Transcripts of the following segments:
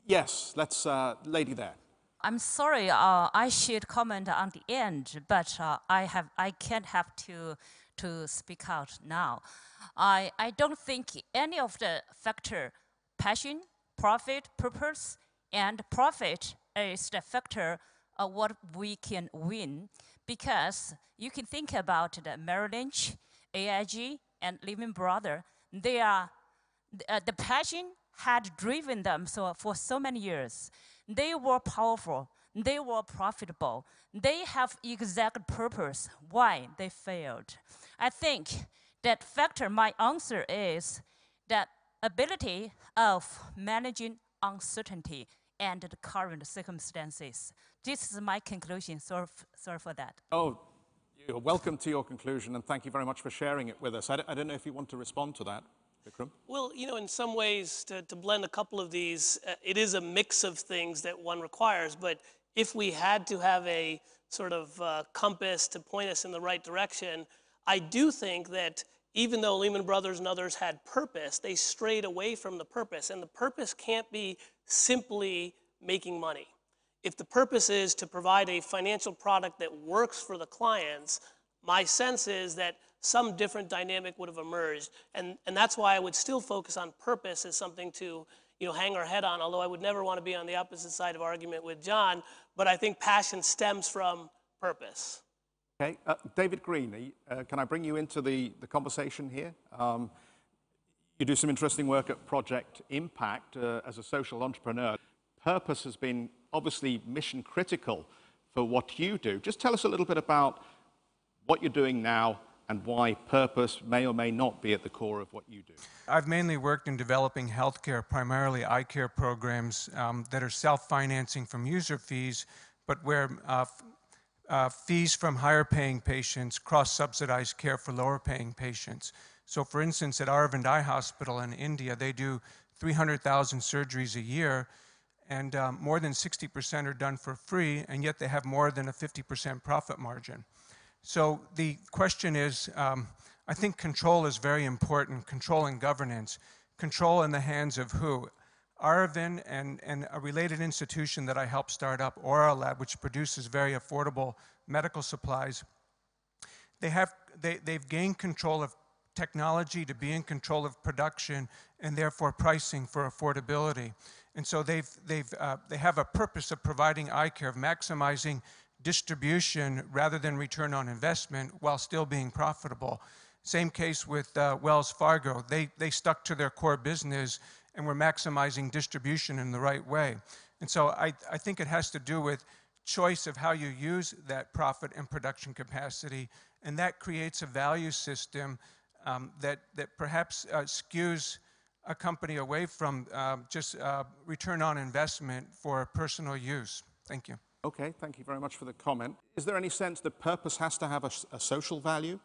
Yes, let's, lady there. I'm sorry, I should comment on the end, but I can't have to speak out now. I don't think any of the factor, passion, profit, purpose, and profit is the factor of what we can win, because you can think about the Merrill Lynch, AIG, and Lehman Brothers. They are the passion had driven them for so many years. They were powerful. They were profitable. They have exact purpose why they failed. I think that factor, my answer is that ability of managing uncertainty and the current circumstances. This is my conclusion. Sorry for that. Oh, you're welcome to your conclusion, and thank you very much for sharing it with us. I don't know if you want to respond to that, Vikram. Well, you know, in some ways, to blend a couple of these, it is a mix of things that one requires, but if we had to have a sort of compass to point us in the right direction, I do think that even though Lehman Brothers and others had purpose, they strayed away from the purpose, and the purpose can't be simply making money. If the purpose is to provide a financial product that works for the clients, my sense is that some different dynamic would have emerged. And that's why I would still focus on purpose as something to hang our head on, although I would never want to be on the opposite side of argument with John. But I think passion stems from purpose. Okay, David Green, can I bring you into the conversation here? You do some interesting work at Project Impact as a social entrepreneur. Purpose has been obviously mission critical for what you do. Just tell us a little bit about what you're doing now and why purpose may or may not be at the core of what you do. I've mainly worked in developing healthcare, primarily eye care programs that are self-financing from user fees, but where fees from higher paying patients cross-subsidize care for lower paying patients. So for instance, at Aravind Eye Hospital in India, they do 300,000 surgeries a year, and more than 60% are done for free, and yet they have more than a 50% profit margin. So the question is, I think control is very important, control and governance. Control in the hands of who? Aravind and a related institution that I helped start up, Aura Lab, which produces very affordable medical supplies. They've gained control of technology to be in control of production and therefore pricing for affordability. And so they have a purpose of providing eye care, of maximizing distribution rather than return on investment while still being profitable. Same case with Wells Fargo. They stuck to their core business and were maximizing distribution in the right way. And so I think it has to do with choice of how you use that profit and production capacity, and that creates a value system that perhaps skews a company away from just return on investment for personal use. Thank you. Okay, thank you very much for the comment. Is there any sense that purpose has to have a social value?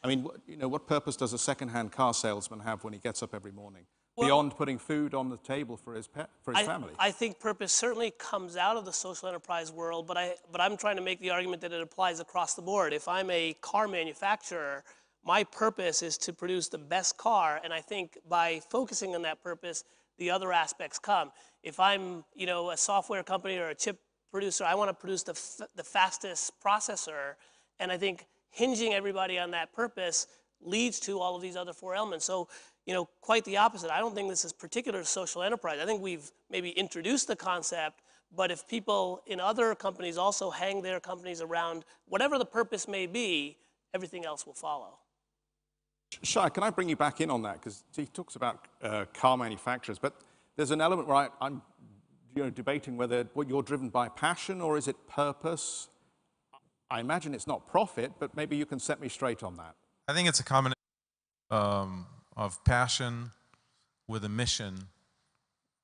I mean, what purpose does a second-hand car salesman have when he gets up every morning? Well, beyond putting food on the table for his family? I think purpose certainly comes out of the social enterprise world, but I'm trying to make the argument that it applies across the board. If I'm a car manufacturer, my purpose is to produce the best car, and I think by focusing on that purpose, the other aspects come. If I'm, a software company or a chip producer, I want to produce the fastest processor, and I think hinging everybody on that purpose leads to all of these other four elements. So, quite the opposite. I don't think this is particular to social enterprise. I think we've maybe introduced the concept, but if people in other companies also hang their companies around whatever the purpose may be, everything else will follow. Shai, can I bring you back in on that? Because he talks about car manufacturers, but there's an element where I'm debating whether you're driven by passion or is it purpose. I imagine it's not profit, but maybe you can set me straight on that. I think it's a combination of passion with a mission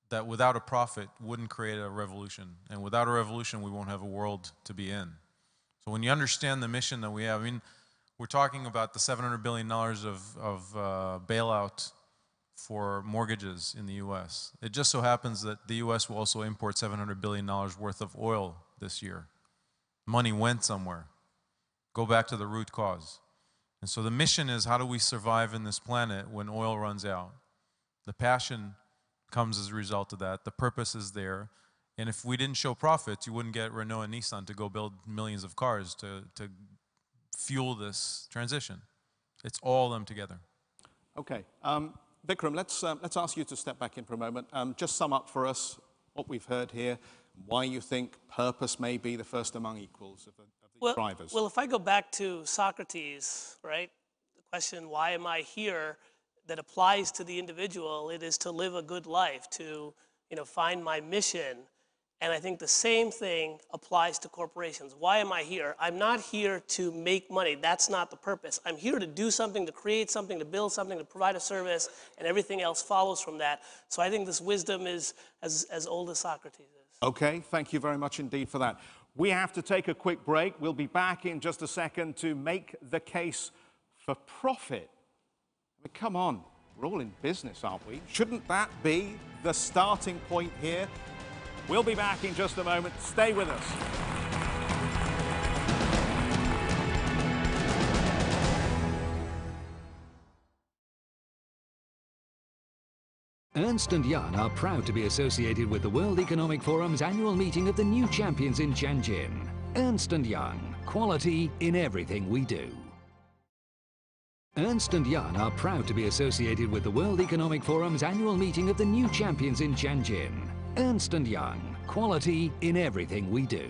that without a profit wouldn't create a revolution. And without a revolution, we won't have a world to be in. So when you understand the mission that we have, I mean, we're talking about the $700 billion of bailout for mortgages in the U.S. It just so happens that the U.S. will also import $700 billion worth of oil this year. Money went somewhere. Go back to the root cause. And so the mission is, how do we survive in this planet when oil runs out? The passion comes as a result of that. The purpose is there. And if we didn't show profits, you wouldn't get Renault and Nissan to go build millions of cars to fuel this transition. It's all of them together. Okay. Vikram, let's ask you to step back in for a moment. Just sum up for us what we've heard here, why you think purpose may be the first among equals of the drivers. Well, if I go back to Socrates, right, the question, why am I here, that applies to the individual, it is to live a good life, to find my mission. And I think the same thing applies to corporations. Why am I here? I'm not here to make money. That's not the purpose. I'm here to do something, to create something, to build something, to provide a service, and everything else follows from that. So I think this wisdom is as old as Socrates is. Okay, thank you very much indeed for that. We have to take a quick break. We'll be back in just a second to make the case for profit. I mean, come on, we're all in business, aren't we? Shouldn't that be the starting point here? We'll be back in just a moment. Stay with us. Ernst & Young are proud to be associated with the World Economic Forum's annual meeting of the new champions in Tianjin. Ernst & Young, quality in everything we do. Ernst & Young are proud to be associated with the World Economic Forum's annual meeting of the new champions in Tianjin. Ernst & Young, quality in everything we do.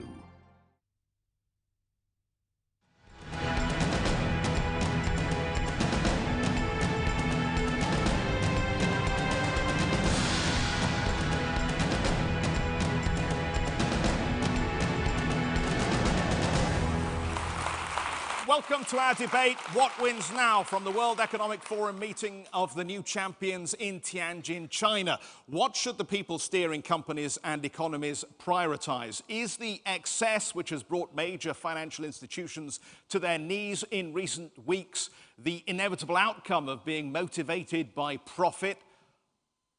Welcome to our debate, What Wins Now, from the World Economic Forum meeting of the new champions in Tianjin, China. What should the people steering companies and economies prioritize? Is the excess which has brought major financial institutions to their knees in recent weeks the inevitable outcome of being motivated by profit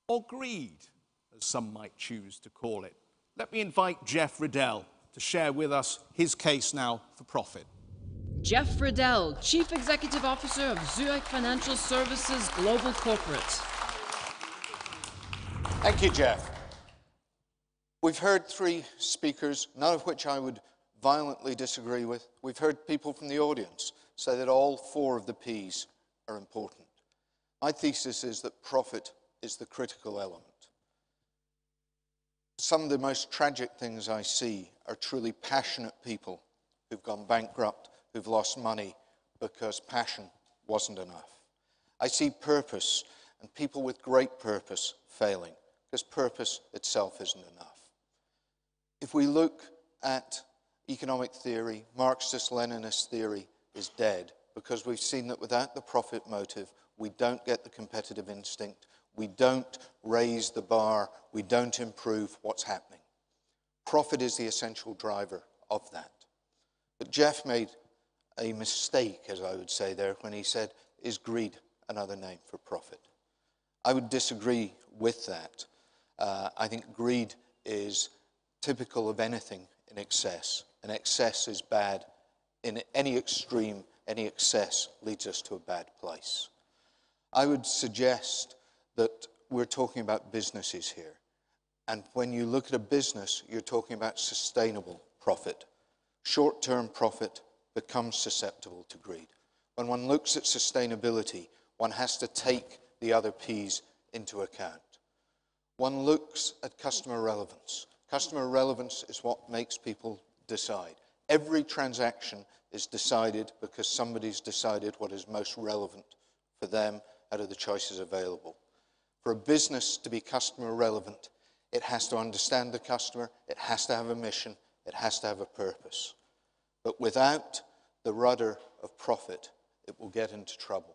or greed, as some might choose to call it? Let me invite Jeff Riddell to share with us his case now for profit. Jeff Riddell, Chief Executive Officer of Zurich Financial Services Global Corporate. Thank you, Jeff. We've heard three speakers, none of which I would violently disagree with. We've heard people from the audience say that all four of the P's are important. My thesis is that profit is the critical element. Some of the most tragic things I see are truly passionate people who've gone bankrupt, who've lost money because passion wasn't enough. I see purpose and people with great purpose failing because purpose itself isn't enough. If we look at economic theory, Marxist-Leninist theory is dead because we've seen that without the profit motive, we don't get the competitive instinct, we don't raise the bar, we don't improve what's happening. Profit is the essential driver of that. But Jeff made a mistake, as I would say there, when he said, is greed another name for profit? I would disagree with that. I think greed is typical of anything in excess, and excess is bad. In any extreme, any excess leads us to a bad place. I would suggest that we're talking about businesses here, and when you look at a business, you're talking about sustainable profit. Short-term profit becomes susceptible to greed. When one looks at sustainability, one has to take the other P's into account. One looks at customer relevance. Customer relevance is what makes people decide. Every transaction is decided because somebody's decided what is most relevant for them out of the choices available. For a business to be customer relevant, it has to understand the customer, it has to have a mission, it has to have a purpose. But without the rudder of profit, it will get into trouble.